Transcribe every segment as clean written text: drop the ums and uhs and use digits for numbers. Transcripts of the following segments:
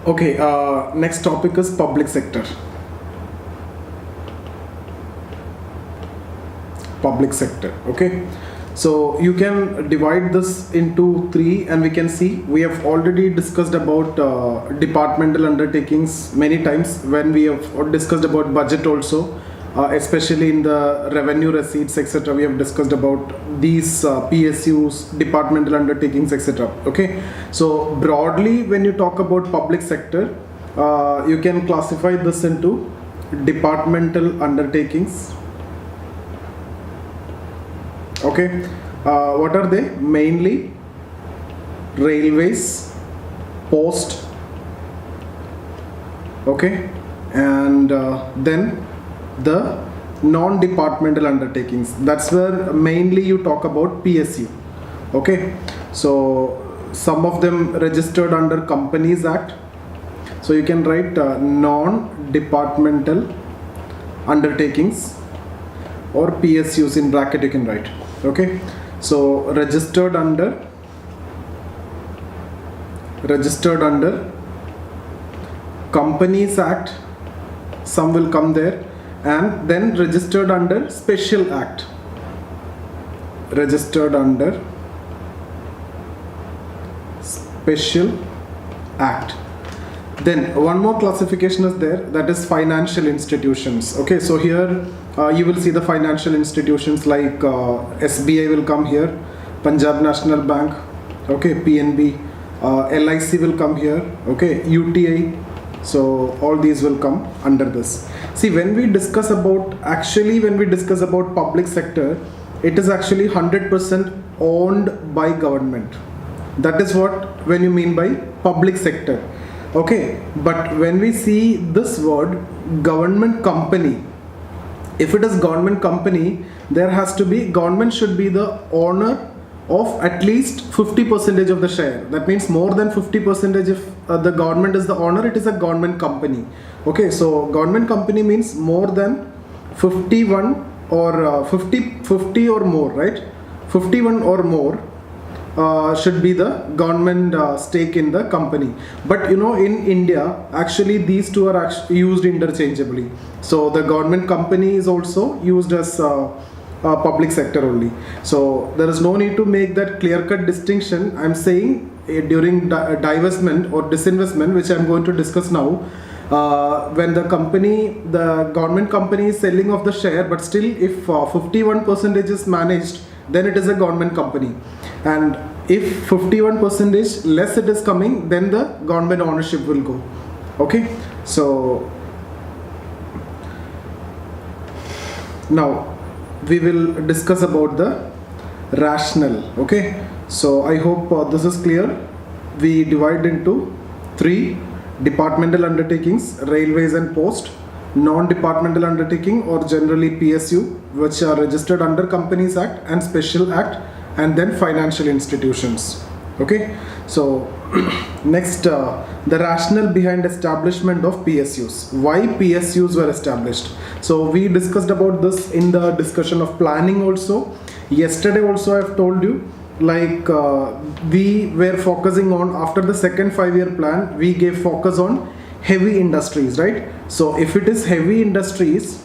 Okay, next topic is public sector. Public sector, okay. So you can divide this into three, and we can see we have already discussed about departmental undertakings many times when we have discussed about budget also, especially in the revenue receipts, etc. We have discussed about these PSUs, departmental undertakings, etc. Okay, so broadly, when you talk about public sector, you can classify this into departmental undertakings. Okay, what are they? Mainly railways, post, okay, and then the non-departmental undertakings. That's where mainly you talk about PSU. Okay, so some of them registered under Companies Act. So you can write non-departmental undertakings, or PSUs in bracket you can write. Okay, so registered under Companies Act, some will come there, and then registered under Special Act, registered under Special Act. Then one more classification is there, that is financial institutions. Okay, so here you will see the financial institutions like SBI will come here, Punjab National Bank, okay, PNB, LIC will come here, okay, UTI. So all these will come under this. See, when we discuss about public sector, it is actually 100% owned by government. That is what when you mean by public sector. Okay, but when we see this word government company, if it is government company, there has to be, government should be the owner of at least 50% of the share. That means more than 50%. If the government is the owner, it is a government company. Okay, so government company means more than 51 or 50 or more, right? 51 or more should be the government stake in the company. But you know, in India, actually these two are used interchangeably. So the government company is also used as public sector only. So there is no need to make that clear-cut distinction. I'm saying during divestment or disinvestment, which I'm going to discuss now, when the government company is selling off the share, but still if 51% is managed, then it is a government company. And if 51% less it is coming, then the government ownership will go. Okay, so now we will discuss about the rationale. Okay, so I hope this is clear. We divide into three: departmental undertakings, railways and post; non-departmental undertaking, or generally PSU, which are registered under Companies Act and Special Act; and then financial institutions. Okay, so next, the rationale behind establishment of PSUs. Why PSUs were established? So we discussed about this in the discussion of planning also. Yesterday also I have told you, like we were focusing on, after the second 5-year plan, we gave focus on heavy industries, right? So if it is heavy industries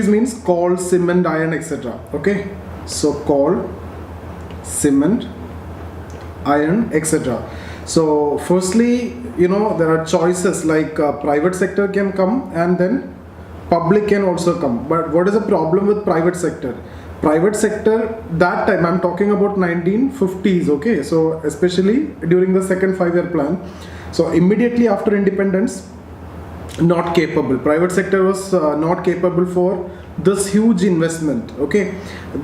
means coal, cement, iron, etc. Okay, so coal, cement, iron, etc. So firstly, you know, there are choices like private sector can come, and then public can also come. But what is the problem with private sector? Private sector, that time I'm talking about 1950s. Okay, so especially during the second 5-year plan, so immediately after independence, not capable. Private sector was not capable for this huge investment. Okay,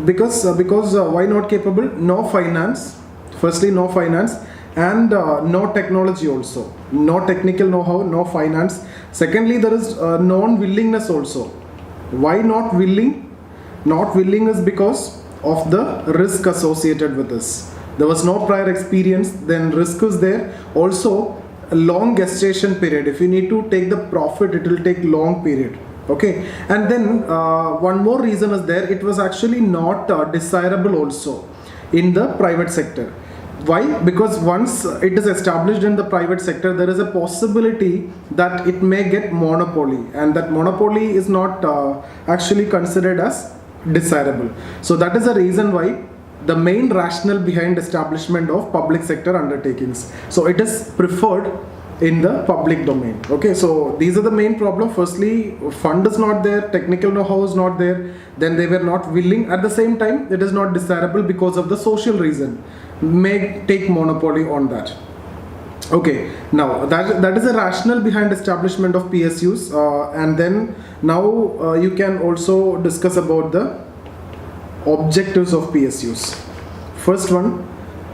because why not capable? No finance. Firstly, no finance, and no technology also. No technical know-how, no finance. Secondly, there is non-willingness also. Why not willing? Not willing is because of the risk associated with this. There was no prior experience, then risk is there. Also, a long gestation period. If you need to take the profit, it will take long period. Okay, and then one more reason is there. It was actually not desirable also in the private sector. Why? Because once it is established in the private sector, there is a possibility that it may get monopoly, and that monopoly is not actually considered as desirable. So that is the reason why the main rationale behind establishment of public sector undertakings. So it is preferred in the public domain. Okay, so these are the main problem. Firstly, fund is not there, technical know-how is not there, then they were not willing. At the same time, it is not desirable because of the social reason, may take monopoly on that. Okay, now that is a rationale behind establishment of PSUs, and then now you can also discuss about the objectives of PSUs. First one,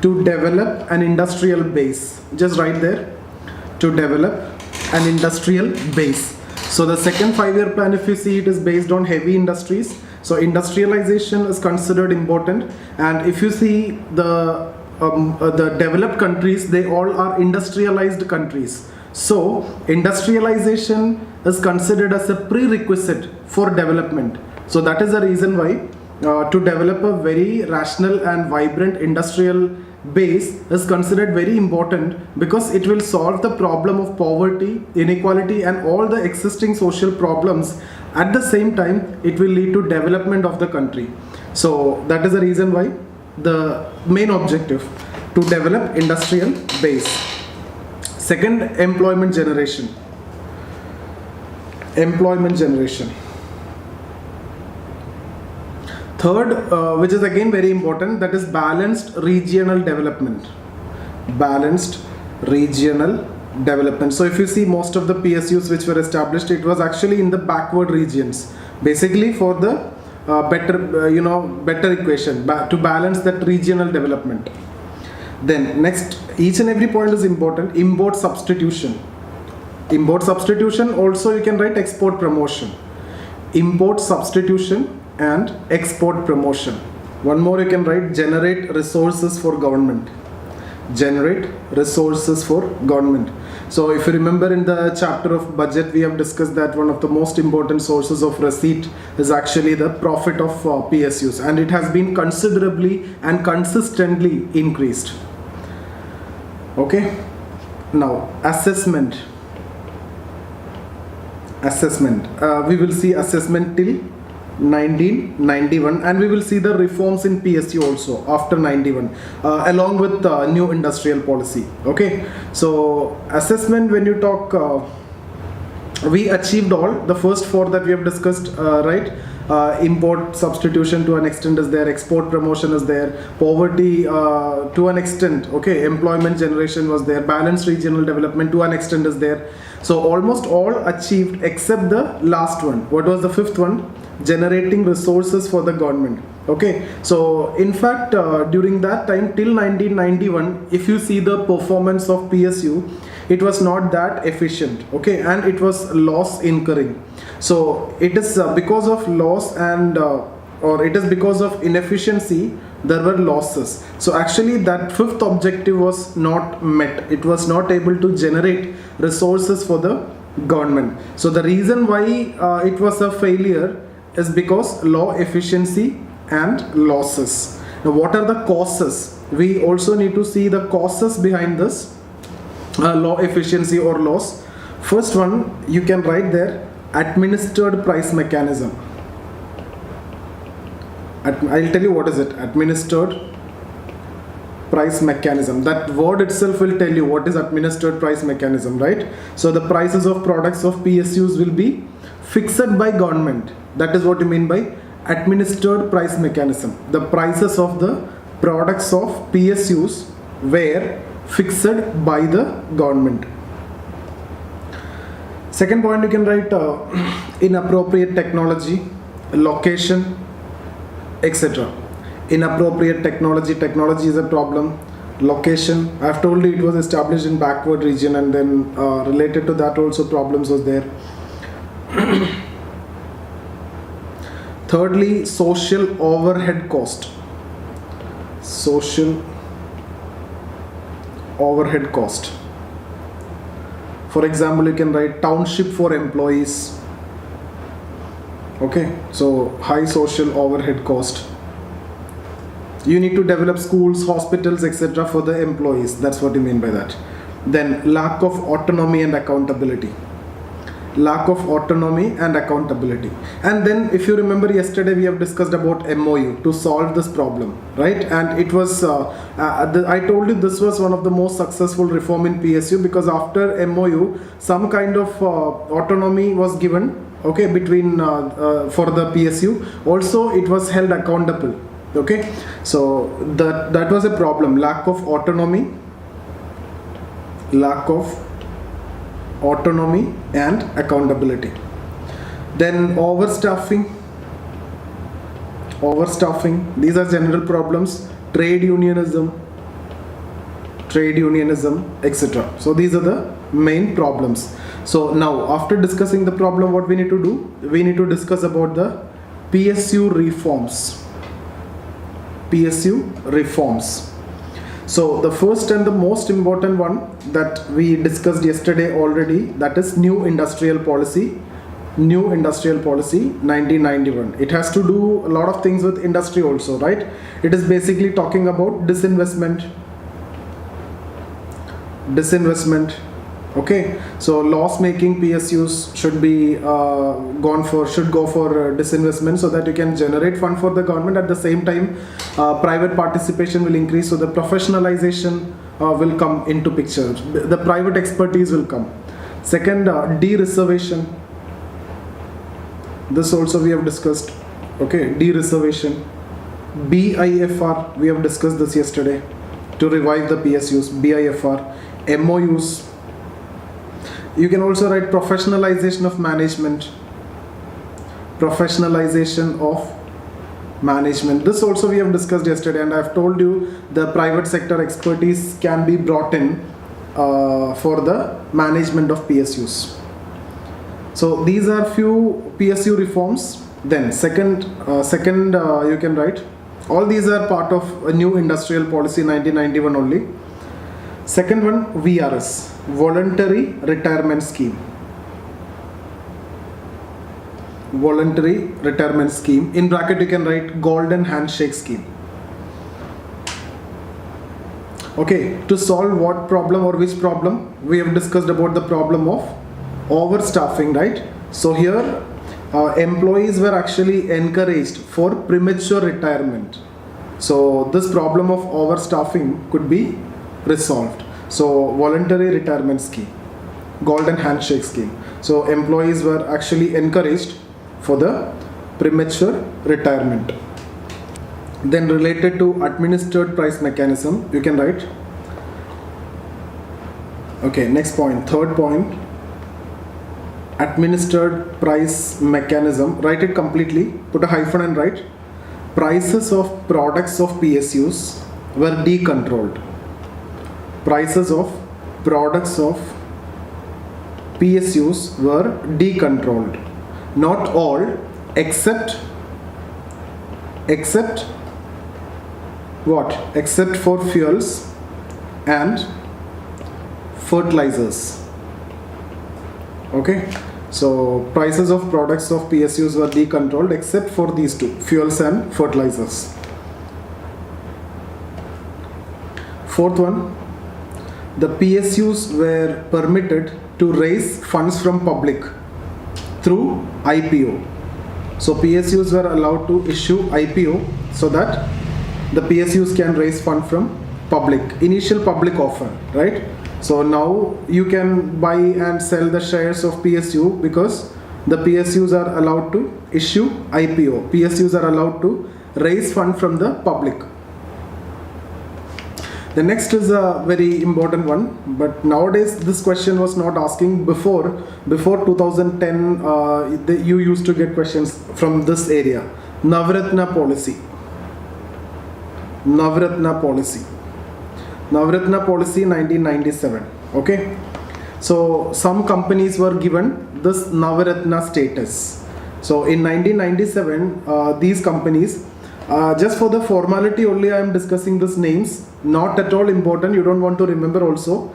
to develop an industrial base. Just write there, to develop an industrial base. So the second 5-year plan, if you see, it is based on heavy industries. So industrialization is considered important, and if you see the developed countries, they all are industrialized countries. So industrialization is considered as a prerequisite for development. So that is the reason why to develop a very rational and vibrant industrial base is considered very important, because it will solve the problem of poverty, inequality and all the existing social problems. At the same time, it will lead to development of the country. So that is the reason why the main objective, to develop industrial base. Second, employment generation. Employment generation. Third, which is again very important, that is balanced regional development. Balanced regional development. So if you see most of the PSUs which were established, it was actually in the backward regions, basically for the better equation, to balance that regional development. Then next, each and every point is important. Import substitution. Import substitution, also you can write export promotion. Import substitution and export promotion. One more you can write, generate resources for government. Generate resources for government. So if you remember, in the chapter of budget, we have discussed that one of the most important sources of receipt is actually the profit of PSUs, and it has been considerably and consistently increased. Okay, now assessment. We will see assessment till 1991, and we will see the reforms in PSU also after 91, along with new industrial policy. Okay, so assessment, when you talk, we achieved all the first 4 that we have discussed, right? Import substitution to an extent is there, export promotion is there, poverty to an extent, okay, employment generation was there, balanced regional development to an extent is there. So almost all achieved except the last one. What was the 5th one? Generating resources for the government. Okay, so in fact during that time till 1991, if you see the performance of PSU, it was not that efficient, okay, and it was loss incurring. So it is because of loss and or it is because of inefficiency there were losses. So actually that 5th objective was not met. It was not able to generate resources for the government. So the reason why it was a failure is because low efficiency and losses. Now what are the causes? We also need to see the causes behind this low efficiency or loss. First one, you can write there, administered price mechanism. I'll tell you what is it. Administered price mechanism. That word itself will tell you what is administered price mechanism, right? So the prices of products of PSUs will be fixed by government. That is what you mean by administered price mechanism. The prices of the products of PSUs were fixed by the government. Second point, you can write inappropriate technology, location, etc. Inappropriate technology is a problem. Location, I have told you it was established in backward region, and then related to that also problems was there. Thirdly, social overhead cost. Social overhead cost. For example, you can write township for employees. Okay, so high social overhead cost. You need to develop schools, hospitals, etc. for the employees. That's what you mean by that. Then lack of autonomy and accountability. Lack of autonomy and accountability. And then if you remember, yesterday we have discussed about MOU to solve this problem, right? And it was I told you this was one of the most successful reform in PSU, because after MOU some kind of autonomy was given, okay, between for the PSU. Also it was held accountable, okay. So that was a problem. Lack of autonomy and accountability. Then overstaffing. These are general problems. Trade unionism, etc. So these are the main problems. So now after discussing the problem, what we need to do? We need to discuss about the PSU reforms. So the first and the most important one that we discussed yesterday already, that is new industrial policy 1991. It has to do a lot of things with industry also, right? It is basically talking about disinvestment. Okay, so loss-making PSUs should be go for disinvestment, so that you can generate fund for the government. At the same time, private participation will increase, so the professionalization will come into picture. The private expertise will come. Second, de-reservation. This also we have discussed. Okay, de-reservation. BIFR, we have discussed this yesterday, to revive the PSUs. BIFR, MOUs. You can also write professionalization of management. This also we have discussed yesterday, and I have told you the private sector expertise can be brought in for the management of PSUs. So these are few PSU reforms. Then second you can write, all these are part of a new industrial policy 1991 only. Second one, VRS, voluntary retirement scheme. In bracket you can write golden handshake scheme. Okay, to solve what problem or which problem? We have discussed about the problem of overstaffing, right? So here employees were actually encouraged for premature retirement. So this problem of overstaffing could be resolved. So voluntary retirement scheme, golden handshake scheme. So employees were actually encouraged for the premature retirement. Then related to administered price mechanism, you can write. Okay, next point, third point, administered price mechanism. Write it completely, put a hyphen and write, prices of products of PSUs were decontrolled. Prices of products of PSUs were decontrolled. Not all, except what? Except for fuels and fertilizers. Okay, so prices of products of PSUs were decontrolled except for these two, fuels and fertilizers. Fourth one, the PSUs were permitted to raise funds from public through IPO. So PSUs were allowed to issue IPO so that the PSUs can raise fund from public, initial public offer, right? So now you can buy and sell the shares of PSU because the PSUs are allowed to issue IPO. PSUs are allowed to raise fund from the public. The next is a very important one, but nowadays this question was not asking. Before 2010 you used to get questions from this area. Navratna policy 1997. Okay, so some companies were given this Navaratna status. So in 1997 these companies, just for the formality only I am discussing these names, not at all important, you don't want to remember also.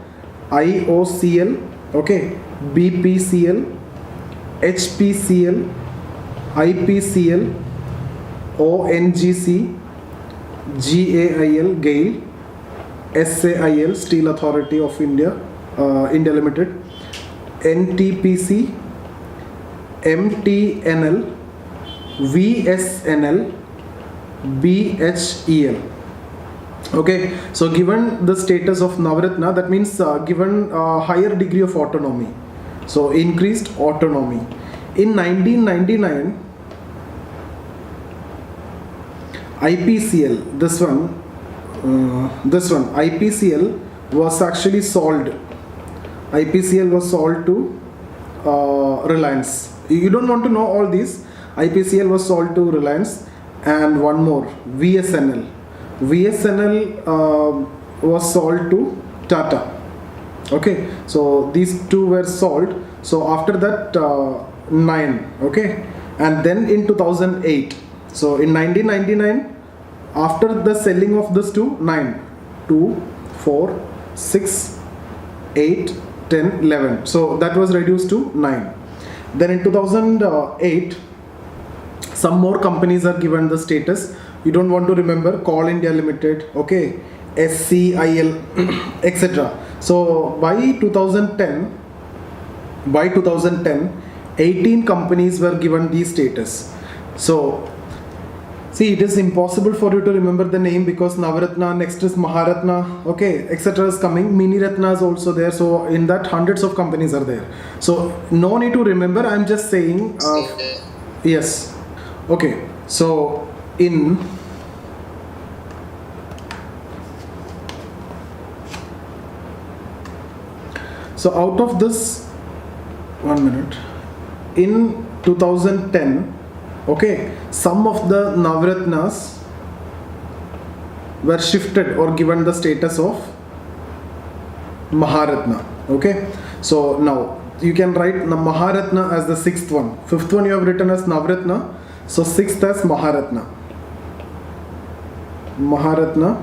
IOCL, okay, BPCL, HPCL, IPCL, ONGC, GAIL, GAIL, SAIL, Steel Authority of India, India Limited, NTPC, MTNL, VSNL, BHEL. Okay, so given the status of Navratna, that means given a higher degree of autonomy, so increased autonomy. In 1999, IPCL, this one, IPCL was actually sold. IPCL was sold to Reliance. You don't want to know all these. IPCL was sold to Reliance, and one more, VSNL. VSNL was sold to Tata. Okay, so these two were sold. So after that, 9. Okay, and then in 2008. So in 1999, after the selling of this two, 9, 2, 4, 6, 8, 10, 11. So that was reduced to 9. Then in 2008, some more companies are given the status. You don't want to remember, Coal India Limited, okay, SCIL, etc. So by 2010, 18 companies were given the status. So see, it is impossible for you to remember the name because Navaratna, next is Maharatna, okay, etc. is coming. Mini Ratna is also there. So in that, hundreds of companies are there. So no need to remember. I'm just saying, yes. Okay. So so out of this, 1 minute, in 2010, okay, some of the Navratnas were shifted or given the status of Maharatna. Okay, so now you can write Maharatna as the 6th one. 5th one you have written as Navratna, so 6th as Maharatna. Maharatna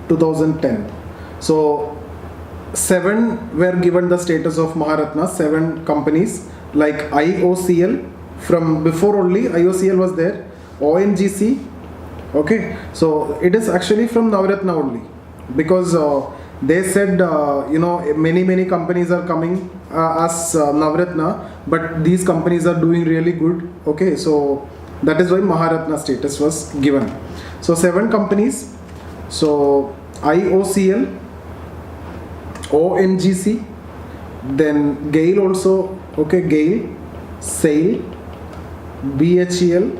2010. So 7 were given the status of Maharatna, 7 companies like IOCL. From before only IOCL was there, ONGC. Okay, so it is actually from Navratna only, because they said many companies are coming as Navratna, but these companies are doing really good. Okay, so that is why Maharatna status was given. So 7 companies, so IOCL, ONGC, then GAIL also, okay, GAIL, SAIL, BHEL,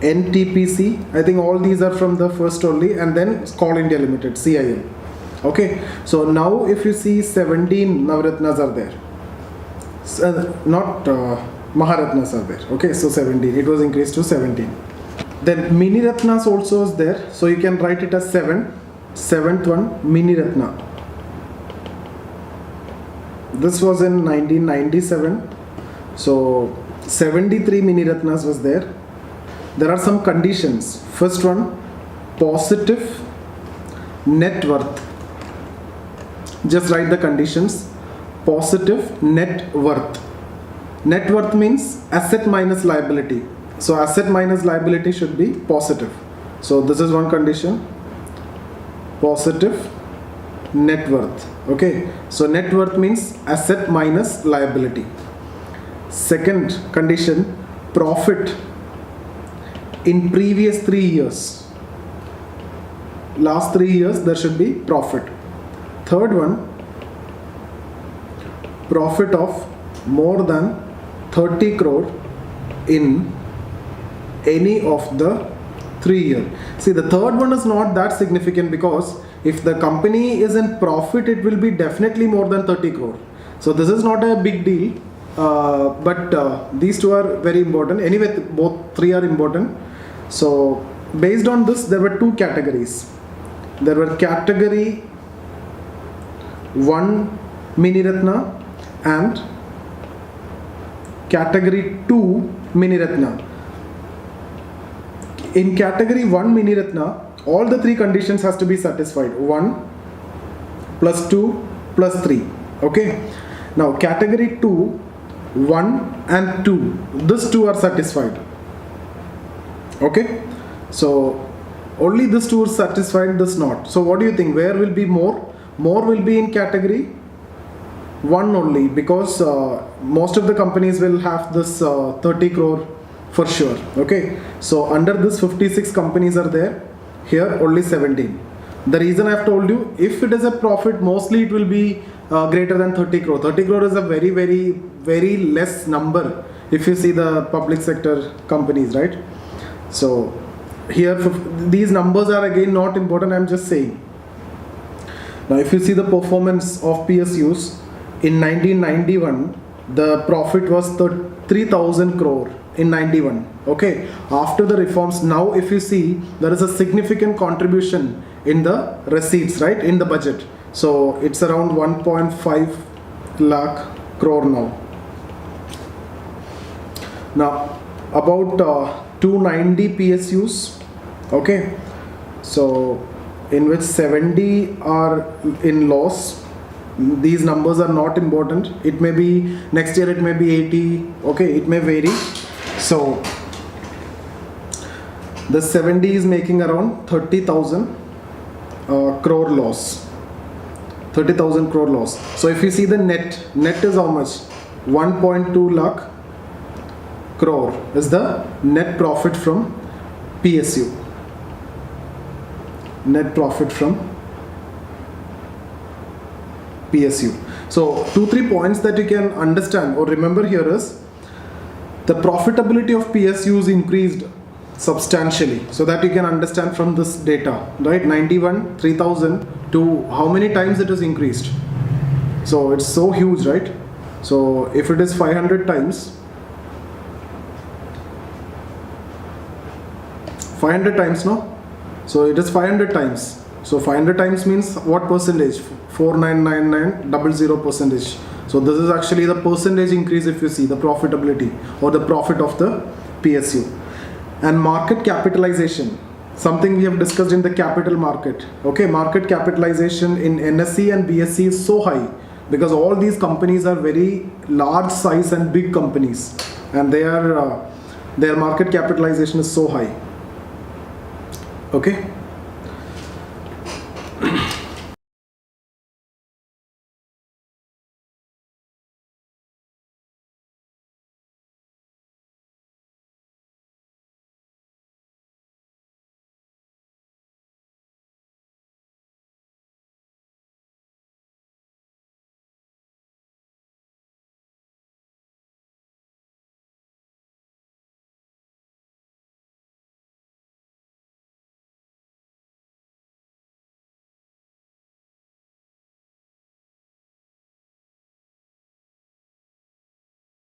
NTPC, I think all these are from the first only, and then Coal India Limited, CIL. Okay, so now if you see 17 Navratnas are there, not Maharatnas are there. Okay, so 17, it was increased to 17. Then Mini Ratnas also is there, so you can write it as 7. 7th one, Mini Ratna. This was in 1997. So 73 Mini Ratnas was there. There are some conditions. First one, positive net worth. Just write the conditions. Positive net worth. Net worth means asset minus liability. So asset minus liability should be positive. So this is one condition. Positive net worth. Okay. So net worth means asset minus liability. Second condition, profit in previous 3 years. Last 3 years there should be profit. Third one, profit of more than 30 crore in any of the 3 years. See, the third one is not that significant, because if the company is in profit, it will be definitely more than 30 crore. So this is not a big deal, but these two are very important. Anyway, both 3 are important. So based on this, there were 2 categories. There were category 1 Mini Ratna and category 2 Mini Ratna. In category 1 Mini Ratna, all the 3 conditions has to be satisfied. 1 plus 2 plus 3. Okay. Now category 2, 1 and 2, these 2 are satisfied. Okay. So only this two is satisfied, this not. So what do you think? Where will be more? More will be in category 1 only, because most of the companies will have this 30 crore for sure. Okay. So under this 56 companies are there. Here only 17. The reason I have told you, if it is a profit, mostly it will be greater than 30 crore. 30 crore is a very, very, very less number if you see the public sector companies, right? So here these numbers are again not important, I'm just saying. Now if you see the performance of PSUs in 1991, the profit was 3,000 crore in 91. Okay, after the reforms, now if you see, there is a significant contribution in the receipts, right, in the budget. So it's around 1.5 lakh crore now. Now about 290 PSUs. Okay, so in which 70 are in loss. These numbers are not important. It may be next year, it may be 80. Okay, it may vary. So the 70 is making around 30,000 crore loss. 30,000 crore loss. So if you see the net is how much? 1.2 lakh crore is the net profit from PSU. Net profit from PSU. So 2-3 points that you can understand or remember here is the profitability of PSUs increased substantially, so that you can understand from this data, right? 91, 3,000 to how many times it has increased. So it's so huge, right? So if it is 500 times, 500 times, no? So it is 500 times. So 500 times means what percentage? 499900 percentage. So this is actually the percentage increase if you see the profitability or the profit of the PSU. And market capitalization, something we have discussed in the capital market. Okay, market capitalization in NSE and BSE is so high because all these companies are very large size and big companies, and their market capitalization is so high. Okay.